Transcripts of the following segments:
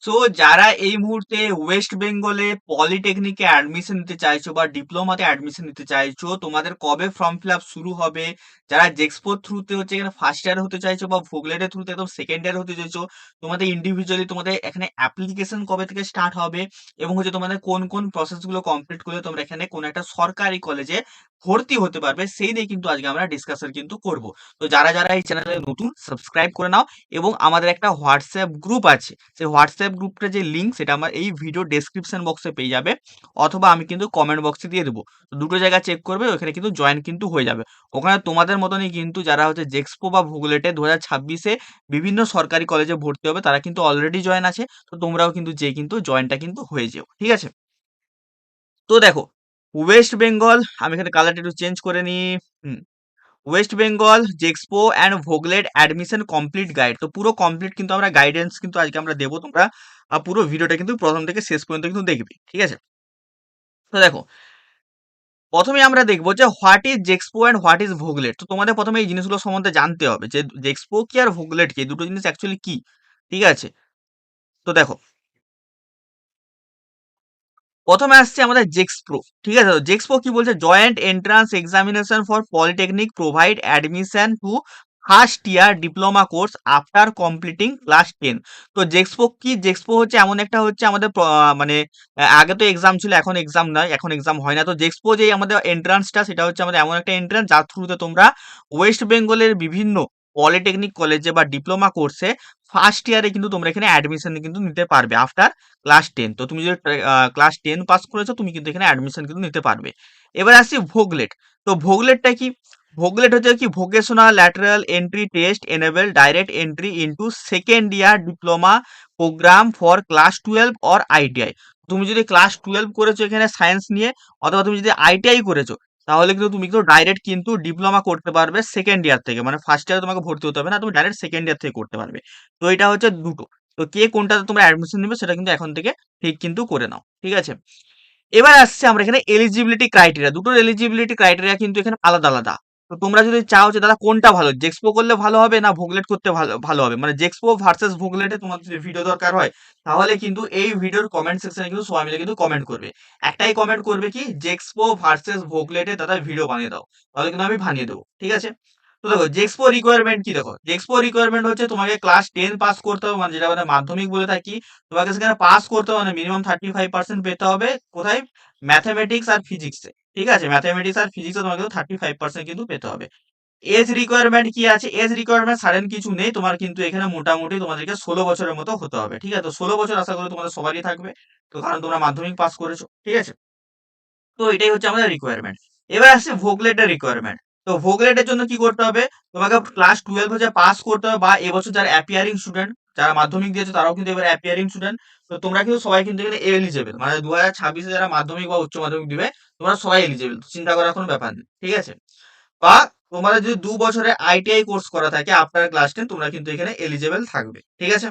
So যারা এই মুহূর্তে ওয়েস্ট বেঙ্গলে পলিটেকনিকে অ্যাডমিশন নিতে চাইছো বা ডিপ্লোমাতে অ্যাডমিশন নিতে চাইছো, তোমাদের কবে ফর্ম ফিল আপ শুরু হবে? যারা জেক্সপোর থ্রুতে হচ্ছে এখানে ফার্স্ট ইয়ার হতে চাইছো বা ভোগলেটের থ্রুতে একদম সেকেন্ড ইয়ার হতে চাইছো, তোমাদের ইন্ডিভিজুয়ালি তোমাদের এখানে অ্যাপ্লিকেশন কবে থেকে স্টার্ট হবে এবং হচ্ছে তোমাদের কোন কোন প্রসেসগুলো কমপ্লিট করলে তোমরা এখানে কোনো একটা সরকারি কলেজে ভর্তি হতে পারবে, সেই নিয়ে কিন্তু আজকে আমরা ডিসকাশন কিন্তু করব। তো যারা যারা এই চ্যানেলে নতুন, সাবস্ক্রাইব করে নাও। এবং আমাদের একটা হোয়াটসঅ্যাপ গ্রুপ আছে, সেই হোয়াটসঅ্যাপ গ্রুপটা যে লিঙ্ক সেটা আমার এই ভিডিও ডেসক্রিপশন বক্সে পেয়ে যাবে, অথবা আমি কিন্তু কমেন্ট বক্সে দিয়ে দেবো। তো দুটো জায়গা চেক করবে, ওখানে কিন্তু জয়েন কিন্তু হয়ে যাবে। ওখানে তোমাদের মতনই কিন্তু যারা হচ্ছে জেক্সপো বা ভুগলেটে 2026-এ বিভিন্ন সরকারি কলেজে ভর্তি হবে, তারা কিন্তু অলরেডি জয়েন আছে। তো তোমরাও কিন্তু যে কিন্তু জয়েনটা কিন্তু হয়ে যেও, ঠিক আছে? তো দেখো, ওয়েস্ট বেঙ্গল, আমি এখানে কালারটা একটু চেঞ্জ করে নিই। West Bengal JEXPO and VOCLET admission complete guide. তো পুরো কমপ্লিট কিন্তু আমরা গাইডেন্স কিন্তু আজকে আমরা দেবো। তোমরা পুরো ভিডিওটা কিন্তু প্রথম থেকে শেষ পর্যন্ত কিন্তু দেখবে, ঠিক আছে? তো দেখো, প্রথমে আমরা দেখবো যে what is JEXPO and what is VOCLET. তো তোমাদের প্রথমে এই জিনিসগুলো সম্বন্ধে জানতে হবে যে জেক্সপো কি আর ভোগলেট কি, এই দুটো জিনিস অ্যাকচুয়ালি কি, ঠিক আছে? তো দেখো, প্রথমে আসছে আমাদের জেক্সপ্রো, ঠিক আছে? জেক্সপ্রো কি বলছে? Joint entrance examination for polytechnic provide admission to first year diploma course after completing class 10। তো জেক্সপো কি? জেক্সপো হচ্ছে এমন একটা হচ্ছে আমাদের মানে আগে তো এক্সাম ছিল, এখন এক্সাম নয়, এখন এক্সাম হয় না। তো জেক্সপো যে আমাদের এন্ট্রান্সটা, সেটা হচ্ছে আমাদের এমন একটা এন্ট্রান্স যার থ্রুতে তোমরা ওয়েস্ট বেঙ্গলের বিভিন্ন পলিটেকনিক কলেজে বা ডিপ্লোমা কোর্সে ফার্স্ট ইয়ারে কিন্তু তোমরা এখানে অ্যাডমিশন কিন্তু নিতে পারবে আফটার ক্লাস 10। তো তুমি যদি ক্লাস 10 পাস করেছো, তুমি কিন্তু এখানে অ্যাডমিশন কিন্তু নিতে পারবে। এবার আসছি ভোগলেট। তো ভোগলেটটা কি? ভোগলেট হচ্ছে কি? Vocational lateral entry test enable direct entry into second year diploma program for class 12 or ITI. তুমি যদি ক্লাস 12 করেছো এখানে সায়েন্স নিয়ে, অথবা তুমি যদি আইটিআই করেছো, তাহলে কিন্তু তুমি কিন্তু ডাইরেক্ট কিন্তু ডিপ্লোমা করতে পারবে সেকেন্ড ইয়ার থেকে। মানে ফার্স্ট ইয়ারে তোমাকে ভর্তি হতে হবে না, তুমি ডাইরেক্ট সেকেন্ড ইয়ার থেকে করতে পারবে। তো এটা হচ্ছে দুটো। তো কে কোনটাতে তোমরা অ্যাডমিশন নেবে সেটা কিন্তু এখন থেকে ঠিক কিন্তু করে নাও, ঠিক আছে? এবার আসছে আমরা এখানে এলিজিবিলিটি ক্রাইটেরিয়া। দুটোর এলিজিবিলিটি ক্রাইটেরিয়া কিন্তু এখানে আলাদা আলাদা। তো তোমরা যদি চাও যে দাদা কোনটা ভালো, জেক্সপো করলে ভালো হবে না ভোগলেট করতে ভালো ভালো হবে, মানে জেক্সপো ভার্সেস ভোগলেটে তোমার যদি ভিডিও দরকার হয়, তাহলে কিন্তু এই ভিডিওর কমেন্ট সেকশনে কিন্তু সবাই মিলে কিন্তু কমেন্ট করবে। একটাই কমেন্ট করবে কি, জেক্সপো ভার্সেস ভোগলেটে দাদা ভিডিও বানিয়ে দাও, তাহলে কিন্তু আমি বানিয়ে দেবো, ঠিক আছে? তো দেখো জেক্সপো রিকোয়ারমেন্ট কি, দেখো জেক্সপো রিকোয়ারমেন্ট হচ্ছে তোমাকে ক্লাস 10 পাস করতে হবে, মানে যেটা আমাদের মাধ্যমিক বলে থাকি। তোমাকে সেখানে পাস করতে হবে, মানে মিনিমাম 35% পেতে হবে। কোথায়? ম্যাথামেটিক্স আর ফিজিক্সে, ঠিক আছে? ম্যাথামেটিক্স আর ফিজিক্সে তোমাকে কিন্তু 35% কিন্তু পেতে হবে। এজ রিকোয়ারমেন্ট কি আছে? এজ রিকোয়ারমেন্ট সাডেন কিছু নেই, তোমার কিন্তু এখানে মোটামুটি তোমাদেরকে 16 বছরের মতো হতে হবে, ঠিক আছে? তো 16 বছর আশা করি তোমাদের সবারই থাকবে, তো কারণ তোমরা মাধ্যমিক পাস করেছো, ঠিক আছে? তো এটাই হচ্ছে আমাদের রিকোয়ারমেন্ট। এবার আসছে ভোগলেটের রিকোয়ারমেন্ট। তো ভোগলেটের জন্য কি করতে হবে? তোমাকে ক্লাস 12 হচ্ছে পাস করতে হবে, বা এবছর যারা অ্যাপিয়ারিং স্টুডেন্ট, যারা মাধ্যমিক দিয়েছে তারাও কিন্তু এবার অ্যাপিয়ারিং স্টুডেন্ট। তো তোমরা কিন্তু সবাই কিন্তু এখানে এলিজেবল, মানে 2026-এ যারা মাধ্যমিক বা উচ্চ মাধ্যমিক দিবে, তোমরা সবাই এলিজেবল, চিন্তা করার কোনো ব্যাপার নেই, ঠিক আছে? বা তোমাদের যদি 2 বছরের আইটিআই কোর্স করা থাকে আফটার ক্লাস 10, তোমরা কিন্তু এখানে এলিজেবল থাকবে, ঠিক আছে?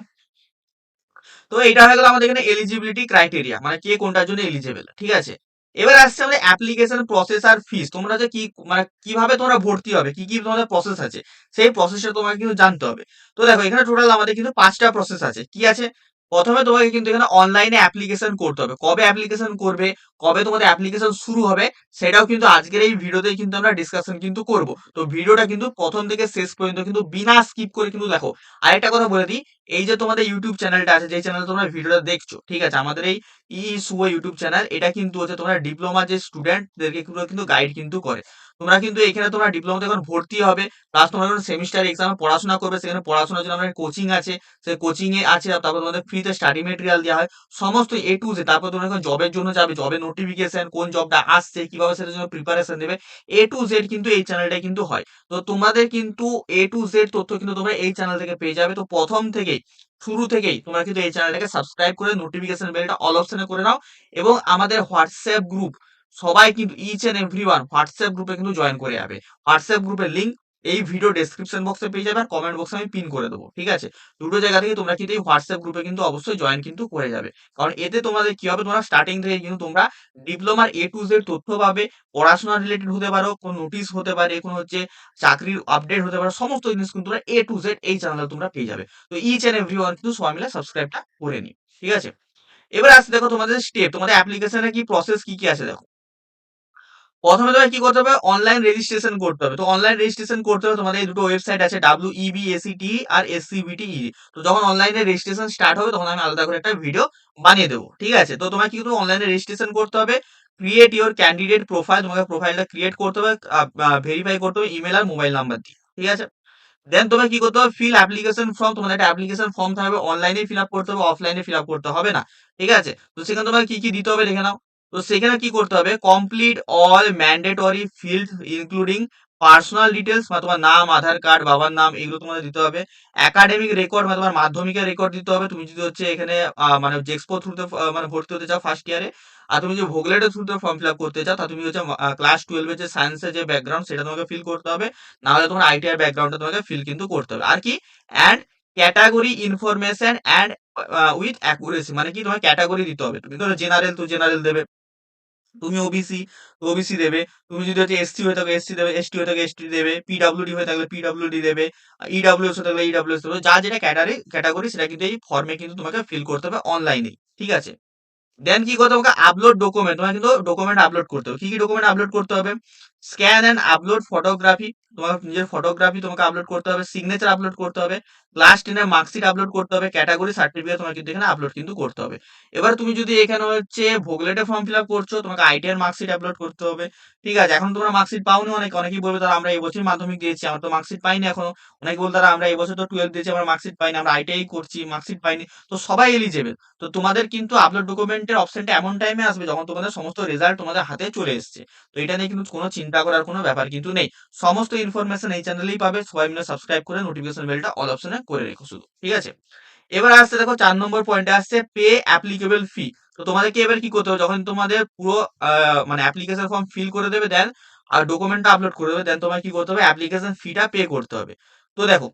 তো এটা হয়ে গেল আমাদের এখানে এলিজিবিলিটি ক্রাইটেরিয়া, মানে কে কোনটার জন্য এলিজিবল, ঠিক আছে? এবার আসছে আমাদের অ্যাপ্লিকেশন প্রসেস আর ফিস। তোমরা যে কি, মানে কিভাবে তোমরা ভর্তি হবে, কি কি তোমাদের প্রসেস আছে, সেই প্রসেসটা তোমাকে কিন্তু জানতে হবে। তো দেখো, এখানে টোটাল আমাদের কিন্তু 5টা প্রসেস আছে। কি আছে? প্রথমে তোমাকে কিন্তু এখানে অনলাইনে অ্যাপ্লিকেশন করতে হবে। কবে অ্যাপ্লিকেশন করবে, কবে তোমাদের অ্যাপ্লিকেশন শুরু হবে, সেটাও কিন্তু আজকের এই ভিডিওতে কিন্তু আমরা ডিসকাশন কিন্তু করব। তো ভিডিওটা কিন্তু প্রথম থেকে শেষ পর্যন্ত কিন্তু বিনা স্কিপ করে কিন্তু দেখো। আরেকটা কথা বলে দিই, এই যে তোমাদের ইউটিউব চ্যানেলটা আছে, যে চ্যানেলে তোমরা ভিডিওটা দেখছো, ঠিক আছে, আমাদের এই শুভ ইউটিউব চ্যানেল, এটা কিন্তু হচ্ছে তোমরা ডিপ্লোমা যে স্টুডেন্টদেরকে কিন্তু গাইড কিন্তু করে। তোমরা কিন্তু এখানে তোমরা ডিপ্লোমাতে এখন ভর্তি হবে, প্লাস তোমরা যখন সেমিস্টার এক্সামে পড়াশোনা করবে, সেখানে পড়াশোনার জন্য আমাদের কোচিং আছে, সেই কোচিং এ আছে, তারপর তোমাদের ফ্রিতে স্টাডি মেটেরিয়াল দেওয়া হয়, সমস্ত এ টু জেড। তারপর তোমরা এখন জবের জন্য যাবে, জবের নোটিফিকেশন, কোন জবটা আসছে, কিভাবে সেটার জন্য প্রিপারেশন দেবে, এ টু জেড কিন্তু এই চ্যানেলটাই কিন্তু হয়। তো তোমাদের কিন্তু এ টু জেড তথ্য কিন্তু তোমরা এই চ্যানেল থেকে পেয়ে যাবে। তো প্রথম থেকেই, শুরু থেকেই তোমরা কিন্তু এই চ্যানেলটাকে সাবস্ক্রাইব করে নোটিফিকেশন বেলটা অল অপশনে করে নাও। এবং আমাদের হোয়াটসঅ্যাপ গ্রুপ, সবাই কিন্তু ইচ এন্ড এভরিওয়ান হোয়াটসঅ্যাপ গ্রুপে কিন্তু জয়েন করে যাবে। হোয়াটসঅ্যাপ গ্রুপের লিঙ্ক এই ভিডিও ডেসক্রিপশন বক্সে পেয়ে যাবে আর কমেন্ট বক্সে আমি পিন করে দেবো, ঠিক আছে? দুটো জায়গা থেকে তোমরা কিন্তু এই হোয়াটসঅ্যাপ গ্রুপে কিন্তু অবশ্যই জয়েন কিন্তু করে যাবে। কারণ এতে তোমাদের কি হবে, তোমরা স্টার্টিং থেকে কিন্তু তোমরা ডিপ্লোমার এ টু জেড তথ্য পাবে। পড়াশোনা রিলেটেড হতে পারো, কোনো নোটিশ হতে পারে, কোনো হচ্ছে চাকরির আপডেট হতে পারে, সমস্ত জিনিস কিন্তু তোমরা এ টু জেড এই চ্যানেলে তোমরা পেয়ে যাবে। তো ইচ এন্ড এভরি ওয়ান কিন্তু সবাই মিলে সাবস্ক্রাইবটা করে নিই, ঠিক আছে? এবার আসছে দেখো তোমাদের স্টেপ, তোমাদের অ্যাপ্লিকেশনের কি প্রসেস কি কি আছে দেখো। প্রথমে তোমায় কি করতে হবে, অনলাইন রেজিস্ট্রেশন করতে হবে। তো অনলাইন রেজিস্ট্রেশন করতে হবে তোমাদের এই দুটো ওয়েবসাইট আছে, WEBACT আর SCBTE। তো যখন অনলাইনে রেজিস্ট্রেশন স্টার্ট হবে তখন আমি আলাদা করে একটা ভিডিও বানিয়ে দেবো, ঠিক আছে? তো তোমাকে কিন্তু অনলাইনে রেজিস্ট্রেশন করতে হবে, ক্রিয়েট ইওর ক্যান্ডিডেট প্রোফাইল, তোমাকে প্রোফাইলটা ক্রিয়েট করতে হবে, ভেরিফাই করতে হবে ইমেল আর মোবাইল নাম্বার দিয়ে, ঠিক আছে? দেন তোমাকে কি করতে হবে, ফিল অ্যাপ্লিকেশন ফর্ম, তোমাদের একটা অ্যাপ্লিকেশন ফর্ম থাকবে, অনলাইনে ফিল আপ করতে হবে, অফলাইনে ফিল আপ করতে হবে না, ঠিক আছে? তো সেখানে তোমাকে কি কি দিতে হবে দেখে নাও। তো সেখানে কি করতে হবে, complete all mandatory field including personal details, মানে তোমার নাম, আধার কার্ড, বাবার নাম, এগুলো তোমাদের দিতে হবে। একাডেমিক রেকর্ড, মানে তোমার মাধ্যমিকের রেকর্ড দিতে হবে। তুমি যদি হচ্ছে এখানে মানে জেক্সপো থ্রুতে মানে ভর্তি হতে চাও ফার্স্ট ইয়ারে, আর তুমি যদি ভোগলেটের থ্রুতে ফর্ম ফিল আপ করতে চাও, তা তুমি হচ্ছে ক্লাস 12 এর যে সায়েন্সের যে ব্যাকগ্রাউন্ড সেটা তোমাকে ফিল করতে হবে, না হলে তোমার আইটিআর ব্যাকগ্রাউন্ডটা তোমাকে ফিল কিন্তু করতে হবে। আর কি, and category information and with accuracy, মানে কি তোমার ক্যাটাগরি দিতে হবে। তুমি ধরো জেনারেল, তো জেনারেল দেবে। তুমি ওবিসি, তো ওবিসি দেবে। তুমি যদি হচ্ছে এসসি হয়ে থাকো এসসি দেবে, এসটি হয়ে থাকলে এসটি দেবে, পিডব্লিউডি হয়ে থাকলে পিডব্লিউডি দেবে, ইডব্লিউএস হয়ে থাকলে ইডব্লিউএস দেবে। যা যেটা ক্যাটাগরি সেটা কিন্তু এই ফর্মে কিন্তু তোমাকে ফিল করতে হবে অনলাইনে, ঠিক আছে? দেন কি করতে হবে, আপলোড ডকুমেন্ট, তোমাকে কিন্তু ডকুমেন্ট আপলোড করতে হবে। কি কি ডকুমেন্ট আপলোড করতে হবে, স্ক্যান এন্ড আপলোড ফটোগ্রাফি, তোমার নিজের ফটোগ্রাফি তোমাকে আপলোড করতে হবে, সিগনেচার আপলোড করতে হবে, ক্লাস 10 এর মার্কশিট আপলোড করতে হবে, ক্যাটাগরি সার্টিফিকেট তোমাকে কিন্তু এখানে আপলোড কিন্তু করতে হবে। এবার তুমি যদি এখানে হচ্ছে ভোগলেটে ফর্ম ফিল আপ করছো, তোমাকে আইটিআর মার্কশিট আপলোড করতে হবে, ঠিক আছে? এখন তোমরা মার্কশিট পাওনি, অনেকেই বলবে তারা আমরা এই বছর মাধ্যমিক দিয়েছি, আমরা তো মার্কশিট পাইনি এখনো। অনেকে বলবে তারা আমরা এই বছর তো 12 দিয়েছি, আমরা মার্কশিট পাইনি, আমরা আইটিআই করছি, মার্কশিট পাইনি। তো সবাই এলিজেবল। তো তোমাদের কিন্তু আপলোড ডকুমেন্টের অপশনটা এমন টাইমে আসবে যখন তোমাদের সমস্ত রেজাল্ট তোমাদের হাতে চলে এসছে। তো এটা নিয়ে কিন্তু কোনো চিন্তা করার কোনো ব্যাপার কিন্তু নেই। সমস্ত ইনফরমেশন এই চ্যানেলেই পাবে। সবাই মিলে সাবস্ক্রাইব করে নোটিফিকেশন বেলটা অল অপশনে করে রেখো শুধু, ঠিক আছে? এবার আসছে দেখো 4 নম্বর পয়েন্টে আসছে পে অ্যাপ্লিকেবল ফি। তো তোমাদেরকে এবার কি করতে হবে, যখন তোমাদের পুরো মানে অ্যাপ্লিকেশন ফর্ম ফিল করে দেবে দেন, আর ডকুমেন্টটা আপলোড করে দেবে দেন, তোমার কি করতে হবে, অ্যাপ্লিকেশন ফিটা পে করতে হবে। তো দেখো,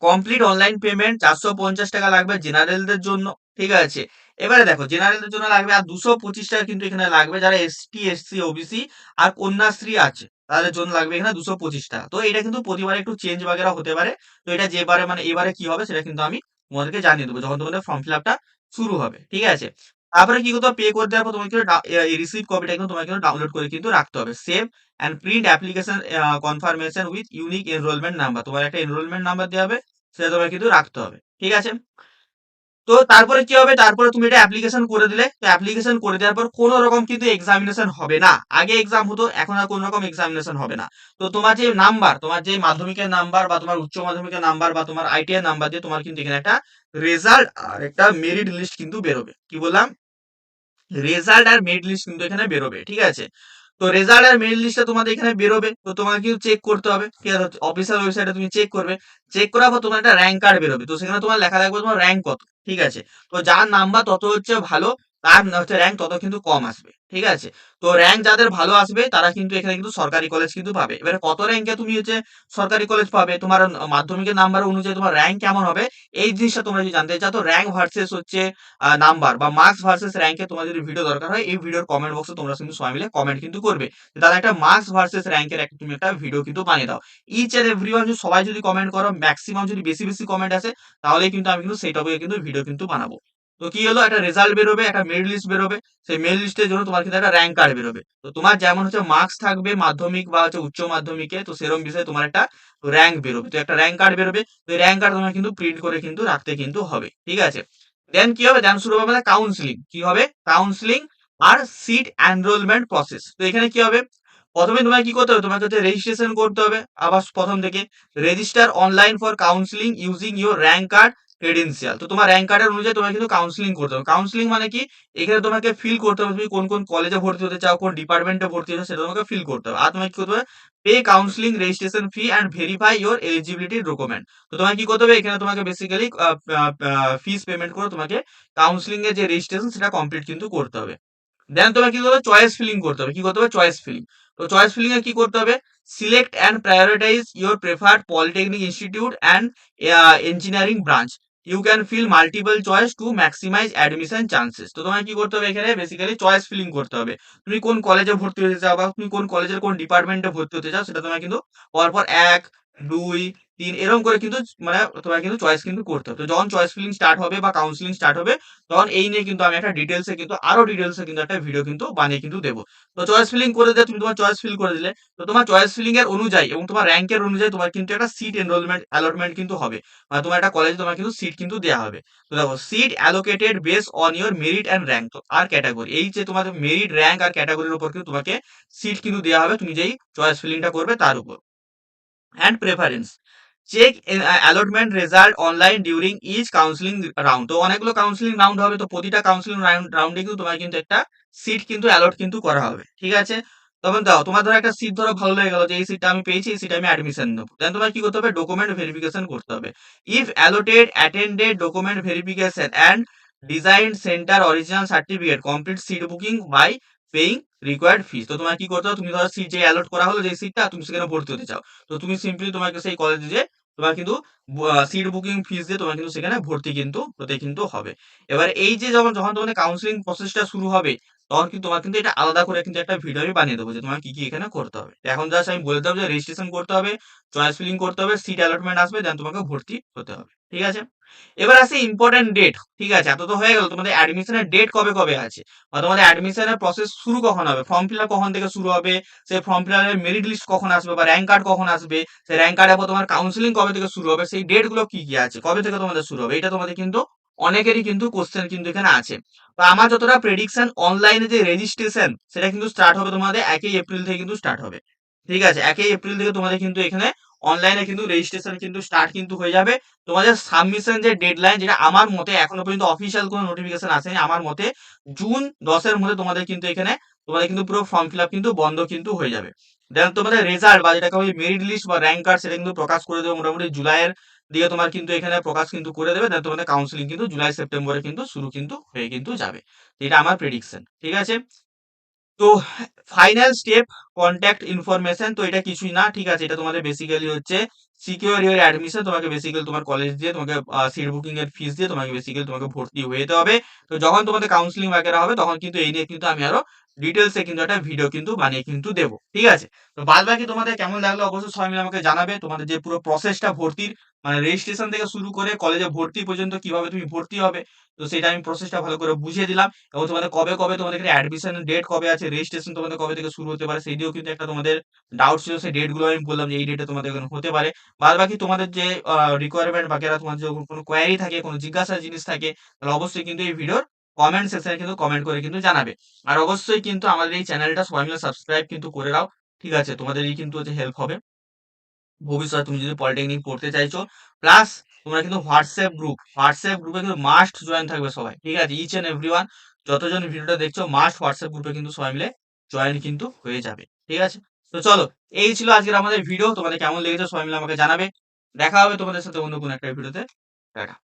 কমপ্লিট অনলাইন পেমেন্ট 450 টাকা লাগবে জেনারেলদের জন্য, ঠিক আছে? এবারে দেখো, জেনারেলদের জন্য লাগবে আর 225 টাকা কিন্তু এখানে লাগবে যারা এসটি, এসসি, ওবিসি আর কন্যাশ্রী আছে, তাদের জন্য লাগবে এখানে 225 টাকা। তো এটা কিন্তু প্রতিবারে একটু চেঞ্জ বাগেরা হতে পারে। তো এটা যেবারে মানে এবারে কি হবে সেটা কিন্তু আমি তোমাদেরকে জানিয়ে দেবো যখন তোমাদের ফর্ম ফিল আপটা শুরু হবে, ঠিক আছে? তারপরে কি করতে হবে, পে করে দেওয়ার পর তোমাকে রিসিভ কপিটা কিন্তু তোমাকে ডাউনলোড করে কিন্তু রাখতে হবে। Save and print application confirmation with unique enrolment number, তোমার একটা এনরোলমেন্ট নাম্বার দেওয়া হবে, সেটা তোমাকে কিন্তু রাখতে হবে, ঠিক আছে? তো তারপরে কি হবে, তারপরে তুমি এটা অ্যাপ্লিকেশন করে দিলে। তো অ্যাপ্লিকেশন করে দেওয়ার পর কোনো রকম কিন্তু এক্সামিনেশন হবে না। আগে এক্সাম হতো, এখন আর কোনো রকম এক্সামিনেশন হবে না। তো তোমার যে নাম্বার, তোমার যে মাধ্যমিকের নাম্বার বা তোমার উচ্চ মাধ্যমিকের নাম্বার বা তোমার আইটিআই নাম্বার দিয়ে তোমার কিন্তু এখানে একটা রেজাল্ট আর একটা মেরিট লিস্ট কিন্তু বেরোবে। কি বললাম, রেজাল্ট আর মেরিট লিস্ট কিন্তু এখানে বেরোবে, ঠিক আছে? তো রেজাল্ট আর মেরিট লিস্টটা তোমাদের এখানে বেরোবে, তো তোমাকে কিন্তু চেক করতে হবে, ঠিক আছে? অফিসিয়াল ওয়েবসাইটে তুমি চেক করবে, চেক করার পর তোমার একটা র্যাঙ্ক কার্ড বেরোবে। তো সেখানে তোমার লেখা থাকবে তোমার র্যাঙ্ক কত, ঠিক আছে? তো যার নাম্বার তত হচ্ছে ভালো, তার হচ্ছে র্যাঙ্ক তত কিন্তু কম আসবে, ঠিক আছে? তো র্যাঙ্ক যাদের ভালো আসবে তারা কিন্তু এখানে কিন্তু সরকারি কলেজ কিন্তু পাবে। এবারে কত র্যাঙ্কে তুমি হচ্ছে সরকারি কলেজ পাবে, তোমার মাধ্যমিকের নাম্বার অনুযায়ী তোমার র্যাঙ্ক কেমন হবে, এই জিনিসটা তোমরা যদি জানতে চাও, তো র্যাঙ্ক ভার্সেস হচ্ছে নাম্বার বা মার্কস ভার্সেস র্যাঙ্কে তোমার যদি ভিডিও দরকার হয়, এই ভিডিওর কমেন্ট বক্সে তোমরা কিন্তু সবাই মিলে কমেন্ট কিন্তু করবে। দাদা একটা মার্কস ভার্সেস র্যাঙ্কের একটা তুমি একটা ভিডিও কিন্তু বানিয়ে দাও। ইচ এন্ড এভরিওয়ান যদি সবাই যদি কমেন্ট করো, ম্যাক্সিমাম যদি বেশি বেশি কমেন্ট আসে, তাহলেই কিন্তু আমি কিন্তু সেই টপিকে কিন্তু ভিডিও কিন্তু বানাবো। তো কি হলো, একটা রেজাল্ট বেরোবে, একটা মেরিট লিস্ট বেরোবে, সেই মেরিট লিস্টের জন্য তোমার কিন্তু একটা র্যাঙ্ক কার্ড বেরোবে। তো তোমার যেমন হচ্ছে মার্কস থাকবে মাধ্যমিক বা হচ্ছে উচ্চ মাধ্যমিকে, তো সেরকম বিষয়ে তোমার একটা র্যাঙ্ক বেরোবে, তো একটা র্যাঙ্ক কার্ড বেরোবে। তো এই র্যাঙ্ক কার্ড তোমার কিন্তু প্রিন্ট করে কিন্তু রাখতে কিন্তু হবে, ঠিক আছে? দেন কি হবে, দেন শুরু হবে কাউন্সিলিং। কি হবে, কাউন্সিলিং আর সিট এনরোলমেন্ট প্রসেস। তো এখানে কি হবে, প্রথমে তোমাকে কি করতে হবে, তোমাকে হচ্ছে রেজিস্ট্রেশন করতে হবে। আবার প্রথম থেকে register online for counselling using your rank card credential. তো তোমার র্যাঙ্ক কার্ডের অনুযায়ী তোমাকে কিন্তু কাউন্সিলিং করতে হবে। কাউন্সিলিং মানে কি, এখানে তোমাকে ফিল করতে হবে তুমি কোন কোন কলেজে ভর্তি হতে চাও, কোন ডিপার্টমেন্টে ভর্তি হতে চাও, সেটা তোমাকে ফিল করতে হবে। আর তোমাকে কি করতে হবে, pay counselling registration fee and verify your eligibility document. তো তোমাকে কি করতে হবে, এখানে তোমাকে বেসিক্যালি ফিস পেমেন্ট করে তোমাকে কাউন্সিলিং এর যে রেজিস্ট্রেশন সেটা কমপ্লিট কিন্তু করতে হবে। দেন তোমাকে কি করতে হবে, চয়েস ফিলিং করতে হবে। কি করতে হবে, চয়েস ফিলিং। তো চয়েস ফিলিং এ কি করতে হবে? Select and prioritize your preferred polytechnic institute and engineering branch. You can fill multiple choice to maximize admission chances. তো তোমায় কি করতে হবে এখানে? বেসিক্যালি চয়েস ফিলিং করতে হবে। তুমি কোন কলেজে ভর্তি হতে চাও বা তুমি কোন কলেজের কোন ডিপার্টমেন্টে ভর্তি হতে চাও সেটা তোমায় কিন্তু পরপর ১, ২, ৩ এরকম করে কিন্তু মানে তোমায় কিন্তু চয়েস কিন্তু করতে হবে। তো যখন চয়েস ফিলিং স্টার্ট হবে বা কাউন্সেলিং স্টার্ট হবে তখন এই নিয়ে কিন্তু আমি একটা ডিটেইলসে কিন্তু আরো ডিটেইলসে কিন্তু একটা ভিডিও কিন্তু বানিয়ে কিন্তু দেব। তো চয়েস ফিলিং করে দিয়ে তুমি তোমার চয়েস ফিল করে দিলে। তো তোমার চয়েস ফিলিং এর অনুযায়ী এবং তোমার র‍্যাংকের অনুযায়ী তোমার কিন্তু একটা সিট এনরোলমেন্ট অ্যালটমেন্ট কিন্তু হবে। মানে তোমার একটা কলেজে তোমার কিন্তু সিট কিন্তু দেয়া হবে। তো দেখো seat allocated based on your merit and rank তো আর ক্যাটেগরি। এই যে তোমাদের মেরিট, র‍্যাংক আর ক্যাটেগরির উপর কিন্তু তোমাকে সিট কিন্তু দেয়া হবে তুমি যেই চয়েস ফিলিংটা করবে তার উপর। And preference check allotment result online during each counselling round. তো অনেকগুলো কাউন্সিলিং রাউন্ড হবে তো প্রতিটা কাউন্সিলিং রাউন্ডে কিন্তু তোমার কিন্তু একটা সিট কিন্তু অ্যালট কিন্তু করা হবে। ঠিক আছে? তখন দাও তোমার ধরো একটা সিট ধরো ভালো লেগে গেল যে এই সিটটা আমি পেয়েছি, এই সিটে আমি অ্যাডমিশন নেবো। দেন তোমার কি করতে হবে? ডকুমেন্ট ভেরিফিকেশন করতে হবে। If allotted attended document verification and design centre original certificate complete seat booking by paying required fees. তো তোমার কি করতে হবে? তুমি ধরো সিট যে অ্যালট করা হলো যে সিটটা তুমি সেখানে ভর্তি হতে চাও। তো তুমি সিম্পলি তোমাকে সেই কলেজে যেয়ে তোমার কিন্তু সিট বুকিং ফিস দিয়ে তোমার কিন্তু সেখানে ভর্তি কিন্তু হতে কিন্তু হবে। এবার এই যে যখন যখন তোমাদের কাউন্সেলিং প্রসেসটা শুরু হবে তখন কিন্তু তোমার কিন্তু এটা আলাদা করে কিন্তু একটা ভিডিও আমি বানিয়ে দেবো যে তোমার কি কি এখানে করতে হবে। এখন জাস্ট আমি বলে দেবো যে রেজিস্ট্রেশন করতে হবে, চয়েস ফিলিং করতে হবে, সিট অ্যালটমেন্ট আসবে, দেন তোমাকে ভর্তি হতে হবে। ঠিক আছে? এবার আসে ইম্পর্টেন্ট ডেট। ঠিক আছে? এত তো হয়ে গেল তোমাদের অ্যাডমিশনের ডেট কবে কবে আছে বা তোমাদের অ্যাডমিশনের প্রসেস শুরু কখন হবে, ফর্ম ফিল আপ কখন থেকে শুরু হবে, সেই ফর্ম ফিল আপের মেরিট লিস্ট কখন আসবে বা র‍্যাংক কার্ড কখন আসবে, সেই র‍্যাংক কার্ডের পর তোমার কাউন্সিলিং কবে থেকে শুরু হবে, সেই ডেট গুলো কি কি আছে, কবে থেকে তোমাদের শুরু হবে, এটা তোমাদের কিন্তু অনেকেরই কিন্তু কোশ্চেন কিন্তু এখানে আছে। তো আমার যতটা প্রেডিকশন অনলাইনে যে রেজিস্ট্রেশন সেটা কিন্তু স্টার্ট হবে তোমাদের ১ এপ্রিল থেকে কিন্তু স্টার্ট হবে। ঠিক আছে? ১ এপ্রিল থেকে তোমাদের কিন্তু এখানে অনলাইনে কিন্তু রেজিস্ট্রেশন কিন্তু স্টার্ট কিন্তু হয়ে যাবে। তোমাদের সাবমিশন যে ডেডলাইন যেটা আমার মতে এখনো পর্যন্ত অফিসিয়াল কোনো নোটিফিকেশন আসেনি। আমার মতে জুন ১০ এর মধ্যে তোমাদের কিন্তু এখানে তোমাদের কিন্তু পুরো ফর্ম ফিল আপ কিন্তু বন্ধ কিন্তু হয়ে যাবে। দেন তোমাদের রেজাল্ট বা যেটাকে বলি মেরিট লিস্ট বা র‍্যাংক কার্ড সেটা কিন্তু প্রকাশ করে দেবে মোটামুটি জুলাইয়ের দিকে তোমার কিন্তু এখানে প্রকাশ কিন্তু করে দেবে। দেন তোমাদের কাউন্সেলিং কিন্তু জুলাই সেপ্টেম্বরে কিন্তু শুরু কিন্তু হয়ে কিন্তু যাবে। এটা আমার প্রেডিকশন। ঠিক আছে? তো ফাইনাল স্টেপ কন্টাক্ট ইনফরমেশন তো এটা কিছুই না। ঠিক আছে? এটা তোমাদের বেসিক্যালি হচ্ছে সিকিউর ইওর অ্যাডমিশন। তোমাকে বেসিক্যালি তোমার কলেজ দিয়ে তোমাকে সিট বুকিং এর ফিস দিয়ে তোমাকে বেসিক্যালি তোমাকে ভর্তি হয়ে যেতে হবে। তো যখন তোমাদের কাউন্সেলিং বাগেরা হবে তখন কিন্তু এই নিয়ে কিন্তু আমি আরো ডিটেইলস এ কিন্তু একটা ভিডিও কিন্তু বানিয়ে কিন্তু দেব। ঠিক আছে? তো বাদবাকি তোমাদের কেমন লাগলো অবশ্যই সবাই মিলে আমাকে জানাবে। তোমাদের যে পুরো প্রসেসটা ভর্তির মানে রেজিস্ট্রেশন থেকে শুরু করে কলেজে ভর্তি পর্যন্ত কিভাবে তুমি ভর্তি হবে। তো সেটা আমি প্রসেসটা ভালো করে বুঝিয়ে দিলাম। এবং তোমাদের কবে কবে তোমাদের এখানে অ্যাডমিশন ডেট কবে আছে, রেজিস্ট্রেশন তোমাদের কবে থেকে শুরু হতে পারে সেই নিয়েও কিন্তু একটা তোমাদের ডাউট ছিল। সেই ডেট গুলো আমি বললাম যে এই ডেটে তোমাদের এখানে হতে পারে। বাদ বাকি তোমাদের যে রিকোয়ারমেন্ট বাকিরা তোমার যদি কোনো কোয়েরি থাকে, কোনো জিজ্ঞাসার জিনিস থাকে তাহলে অবশ্যই কিন্তু এই ভিডিওর কমেন্ট সেকশনে কিন্তু কমেন্ট করে কিন্তু জানাবে। আর অবশ্যই কিন্তু আমাদের এই চ্যানেলটা সবাই মিলে সাবস্ক্রাইব কিন্তু করে দাও। ঠিক আছে? তোমাদেরই কিন্তু হচ্ছে হেল্প হবে। ভবিষ্যতে তুমি যদি পলিটেকনিক পড়তে চাইছো প্লাস তোমরা কিন্তু হোয়াটসঅ্যাপ গ্রুপে কিন্তু মাস্ট জয়েন থাকবে সবাই। ঠিক আছে? ইচ এন্ড এভরিওয়ান যতজন ভিডিওটা দেখছো মাস্ট হোয়াটসঅ্যাপ গ্রুপে কিন্তু সবাই মিলে জয়েন কিন্তু হয়ে যাবে। ঠিক আছে? তো চলো এই ছিল আজকের আমাদের ভিডিও। তোমাদের কেমন লেগেছে সবাই মিলে আমাকে জানাবে। দেখা হবে তোমাদের সাথে অন্য কোনো একটা ভিডিওতে। টাটা।